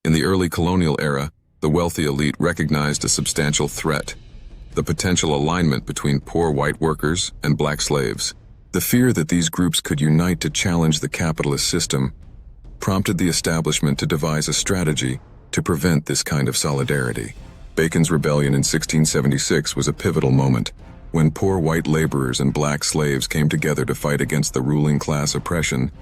In the early colonial era, the wealthy elite recognized a substantial threat: the potential alignment between poor white workers and black slaves. The fear that these groups could unite to challenge the capitalist system prompted the establishment to devise a strategy to prevent this kind of solidarity. Bacon's Rebellion in 1676 was a pivotal moment, when poor white laborers and black slaves came together to fight against the ruling class oppression.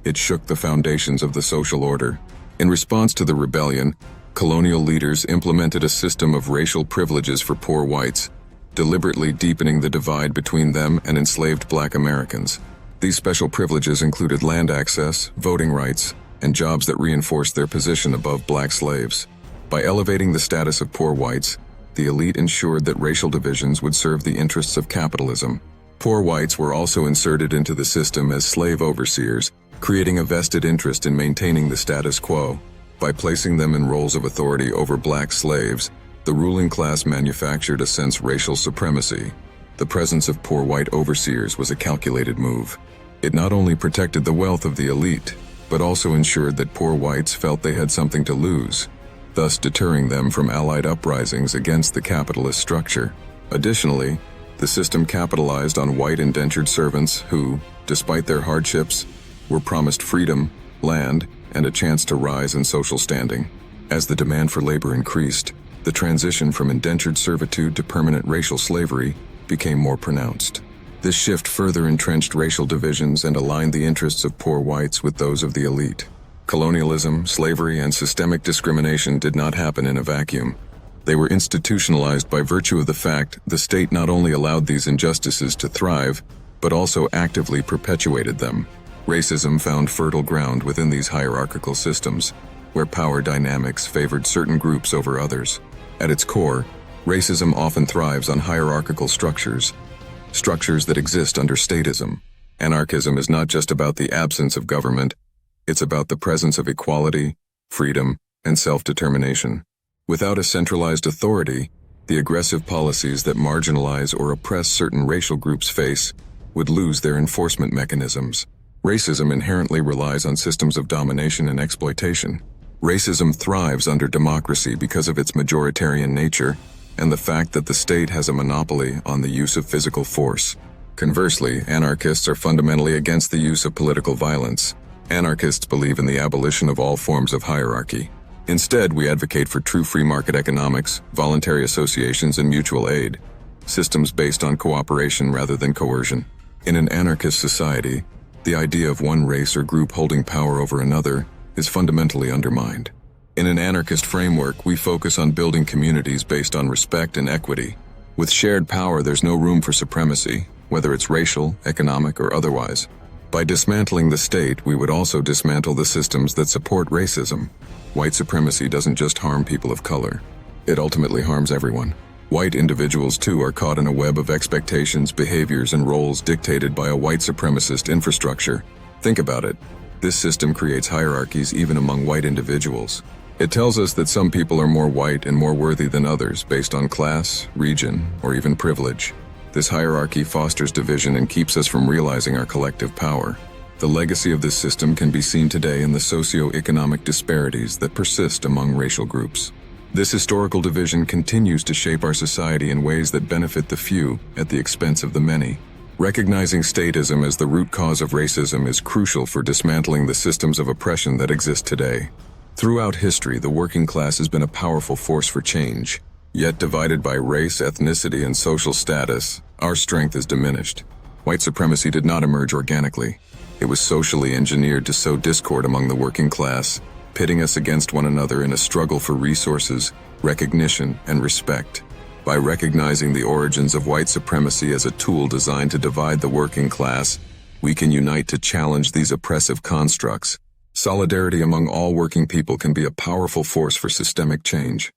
It shook the foundations of the social order. In response to the rebellion, colonial leaders implemented a system of racial privileges for poor whites, deliberately deepening the divide between them and enslaved black Americans. These special privileges included land access, voting rights, and jobs that reinforced their position above black slaves. By elevating the status of poor whites, the elite ensured that racial divisions would serve the interests of capitalism. Poor whites were also inserted into the system as slave overseers, creating a vested interest in maintaining the status quo. By placing them in roles of authority over black slaves, the ruling class manufactured a sense of racial supremacy. The presence of poor white overseers was a calculated move. It not only protected the wealth of the elite, but also ensured that poor whites felt they had something to lose, thus deterring them from allied uprisings against the capitalist structure. Additionally, the system capitalized on white indentured servants who, despite their hardships, were promised freedom, land, and a chance to rise in social standing. As the demand for labor increased, the transition from indentured servitude to permanent racial slavery became more pronounced. This shift further entrenched racial divisions and aligned the interests of poor whites with those of the elite. Colonialism, slavery, and systemic discrimination did not happen in a vacuum. They were institutionalized by virtue of the fact the state not only allowed these injustices to thrive, but also actively perpetuated them. Racism found fertile ground within these hierarchical systems, where power dynamics favored certain groups over others. At its core, racism often thrives on hierarchical structures that exist under statism. Anarchism is not just about the absence of government, it's about the presence of equality, freedom, and self-determination. Without a centralized authority, the aggressive policies that marginalize or oppress certain racial groups face would lose their enforcement mechanisms. Racism inherently relies on systems of domination and exploitation. Racism thrives under democracy because of its majoritarian nature and the fact that the state has a monopoly on the use of physical force. Conversely, anarchists are fundamentally against the use of political violence. Anarchists believe in the abolition of all forms of hierarchy. Instead, we advocate for true free market economics, voluntary associations, and mutual aid, systems based on cooperation rather than coercion. In an anarchist society, the idea of one race or group holding power over another is fundamentally undermined. In an anarchist framework, we focus on building communities based on respect and equity. With shared power, there's no room for supremacy, whether it's racial, economic, or otherwise. By dismantling the state, we would also dismantle the systems that support racism. White supremacy doesn't just harm people of color. It ultimately harms everyone. White individuals, too, are caught in a web of expectations, behaviors, and roles dictated by a white supremacist infrastructure. Think about it. This system creates hierarchies even among white individuals. It tells us that some people are more white and more worthy than others based on class, region, or even privilege. This hierarchy fosters division and keeps us from realizing our collective power. The legacy of this system can be seen today in the socio-economic disparities that persist among racial groups. This historical division continues to shape our society in ways that benefit the few at the expense of the many. Recognizing statism as the root cause of racism is crucial for dismantling the systems of oppression that exist today. Throughout history, the working class has been a powerful force for change. Yet divided by race, ethnicity, and social status, our strength is diminished. White supremacy did not emerge organically. It was socially engineered to sow discord among the working class, pitting us against one another in a struggle for resources, recognition, and respect. By recognizing the origins of white supremacy as a tool designed to divide the working class, we can unite to challenge these oppressive constructs. Solidarity among all working people can be a powerful force for systemic change.